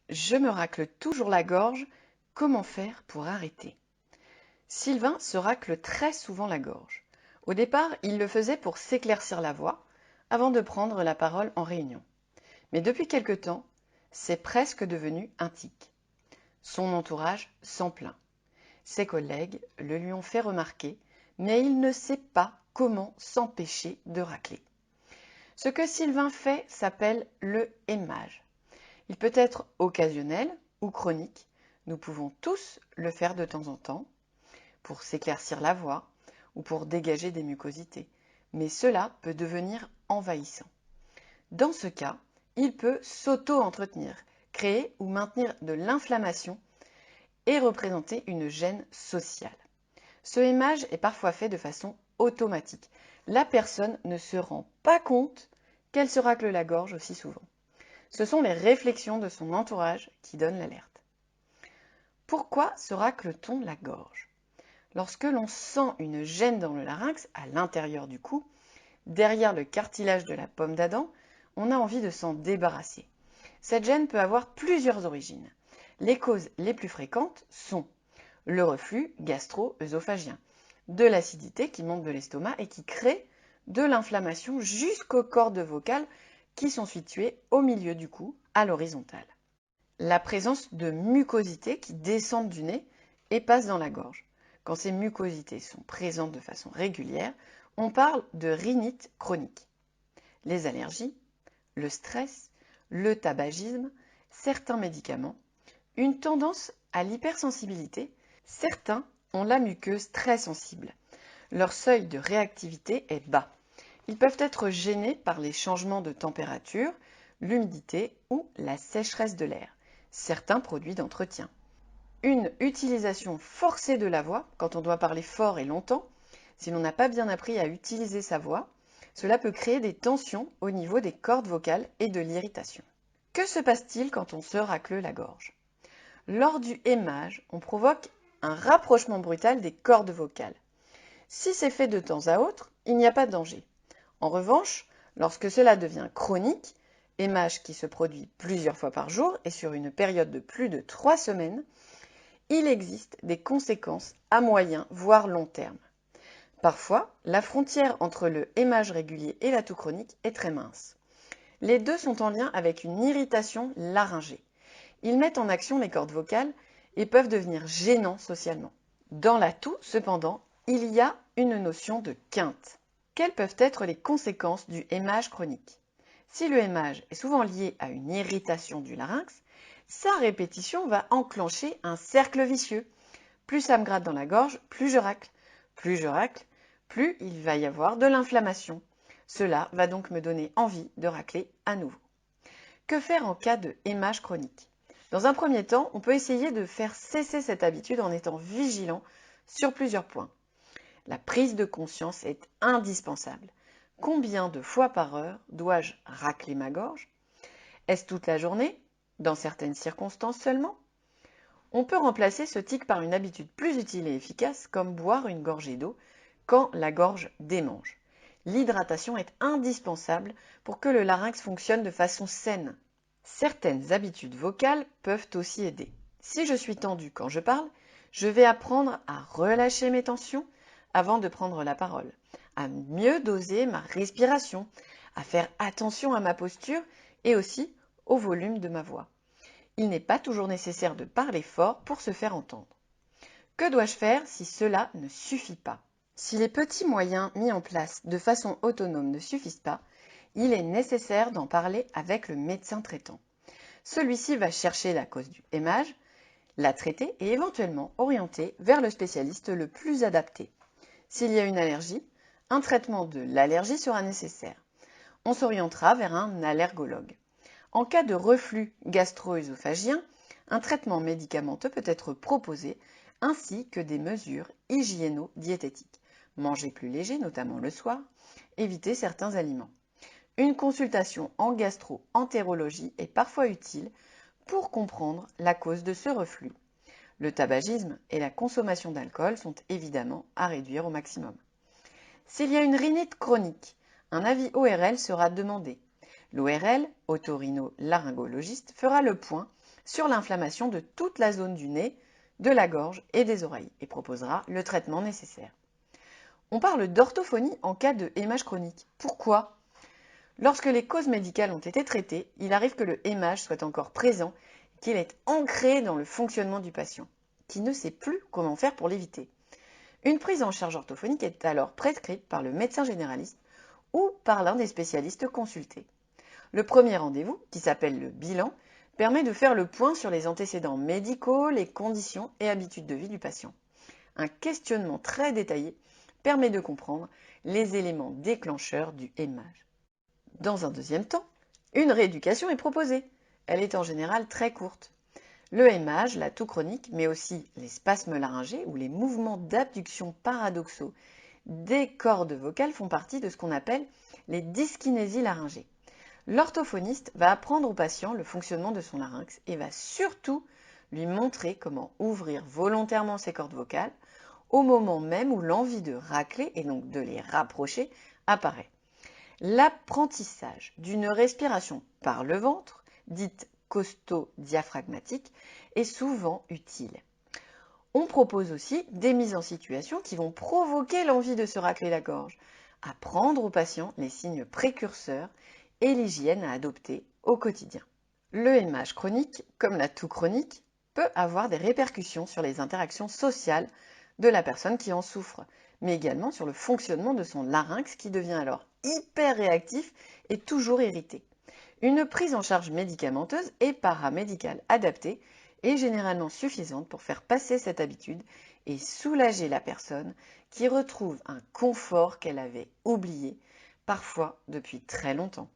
Je me racle toujours la gorge, comment faire pour arrêter? Sylvain se racle très souvent la gorge. Au départ, il le faisait pour s'éclaircir la voix, avant de prendre la parole en réunion. Mais depuis quelque temps, c'est presque devenu un tic. Son entourage s'en plaint. Ses collègues le lui ont fait remarquer, mais il ne sait pas comment s'empêcher de racler. Ce que Sylvain fait s'appelle le émage. Il peut être occasionnel ou chronique. Nous pouvons tous le faire de temps en temps pour s'éclaircir la voix ou pour dégager des mucosités. Mais cela peut devenir envahissant. Dans ce cas, il peut s'auto-entretenir, créer ou maintenir de l'inflammation et représenter une gêne sociale. Ce émage est parfois fait de façon automatique. La personne ne se rend pas compte qu'elle se racle la gorge aussi souvent. Ce sont les réflexions de son entourage qui donnent l'alerte. Pourquoi se racle-t-on la gorge? Lorsque l'on sent une gêne dans le larynx, à l'intérieur du cou, derrière le cartilage de la pomme d'Adam, on a envie de s'en débarrasser. Cette gêne peut avoir plusieurs origines. Les causes les plus fréquentes sont le reflux gastro-œsophagien, de l'acidité qui monte de l'estomac et qui crée de l'inflammation jusqu'aux cordes vocales qui sont situées au milieu du cou, à l'horizontale. La présence de mucosités qui descendent du nez et passent dans la gorge. Quand ces mucosités sont présentes de façon régulière, on parle de rhinite chronique. Les allergies, le stress, le tabagisme, certains médicaments, une tendance à l'hypersensibilité, certains ont la muqueuse très sensible. Leur seuil de réactivité est bas. Ils peuvent être gênés par les changements de température, l'humidité ou la sécheresse de l'air, certains produits d'entretien. Une utilisation forcée de la voix, quand on doit parler fort et longtemps, si l'on n'a pas bien appris à utiliser sa voix, cela peut créer des tensions au niveau des cordes vocales et de l'irritation. Que se passe-t-il quand on se racle la gorge? Lors du émage, on provoque un rapprochement brutal des cordes vocales. Si c'est fait de temps à autre, il n'y a pas de danger. En revanche, lorsque cela devient chronique, émage qui se produit plusieurs fois par jour et sur une période de plus de 3 semaines, il existe des conséquences à moyen voire long terme. Parfois, la frontière entre le émage régulier et la toux chronique est très mince. Les deux sont en lien avec une irritation laryngée. Ils mettent en action les cordes vocales et peuvent devenir gênants socialement. Dans la toux, cependant, il y a une notion de quinte. Quelles peuvent être les conséquences du émage chronique? Si le émage est souvent lié à une irritation du larynx, sa répétition va enclencher un cercle vicieux. Plus ça me gratte dans la gorge, plus je racle. Plus je racle, plus il va y avoir de l'inflammation. Cela va donc me donner envie de racler à nouveau. Que faire en cas de émage chronique? Dans un premier temps, on peut essayer de faire cesser cette habitude en étant vigilant sur plusieurs points. La prise de conscience est indispensable. Combien de fois par heure dois-je racler ma gorge? Est-ce toute la journée? Dans certaines circonstances seulement? On peut remplacer ce tic par une habitude plus utile et efficace, comme boire une gorgée d'eau quand la gorge démange. L'hydratation est indispensable pour que le larynx fonctionne de façon saine. Certaines habitudes vocales peuvent aussi aider. Si je suis tendue quand je parle, je vais apprendre à relâcher mes tensions avant de prendre la parole, à mieux doser ma respiration, à faire attention à ma posture et aussi au volume de ma voix. Il n'est pas toujours nécessaire de parler fort pour se faire entendre. Que dois-je faire si cela ne suffit pas? Si les petits moyens mis en place de façon autonome ne suffisent pas, il est nécessaire d'en parler avec le médecin traitant. Celui-ci va chercher la cause du émage, la traiter et éventuellement orienter vers le spécialiste le plus adapté. S'il y a une allergie, un traitement de l'allergie sera nécessaire. On s'orientera vers un allergologue. En cas de reflux gastro-œsophagien, un traitement médicamenteux peut être proposé ainsi que des mesures hygiéno-diététiques. Manger plus léger, notamment le soir, éviter certains aliments. Une consultation en gastro-entérologie est parfois utile pour comprendre la cause de ce reflux. Le tabagisme et la consommation d'alcool sont évidemment à réduire au maximum. S'il y a une rhinite chronique, un avis ORL sera demandé. L'ORL, otorino-laryngologiste, fera le point sur l'inflammation de toute la zone du nez, de la gorge et des oreilles et proposera le traitement nécessaire. On parle d'orthophonie en cas de hémage chronique. Pourquoi? Lorsque les causes médicales ont été traitées, il arrive que le hémage soit encore présent et qu'il est ancré dans le fonctionnement du patient, qui ne sait plus comment faire pour l'éviter. Une prise en charge orthophonique est alors prescrite par le médecin généraliste ou par l'un des spécialistes consultés. Le premier rendez-vous, qui s'appelle le bilan, permet de faire le point sur les antécédents médicaux, les conditions et habitudes de vie du patient. Un questionnement très détaillé permet de comprendre les éléments déclencheurs du hémage. Dans un deuxième temps, une rééducation est proposée. Elle est en général très courte. Le hémage, la toux chronique, mais aussi les spasmes laryngés ou les mouvements d'abduction paradoxaux des cordes vocales font partie de ce qu'on appelle les dyskinésies laryngées. L'orthophoniste va apprendre au patient le fonctionnement de son larynx et va surtout lui montrer comment ouvrir volontairement ses cordes vocales au moment même où l'envie de racler et donc de les rapprocher apparaît. L'apprentissage d'une respiration par le ventre, dite costo-diaphragmatique, est souvent utile. On propose aussi des mises en situation qui vont provoquer l'envie de se racler la gorge, apprendre aux patients les signes précurseurs et l'hygiène à adopter au quotidien. Le hémage chronique, comme la toux chronique, peut avoir des répercussions sur les interactions sociales de la personne qui en souffre, mais également sur le fonctionnement de son larynx qui devient alors hyper réactif et toujours irrité. Une prise en charge médicamenteuse et paramédicale adaptée est généralement suffisante pour faire passer cette habitude et soulager la personne qui retrouve un confort qu'elle avait oublié, parfois depuis très longtemps.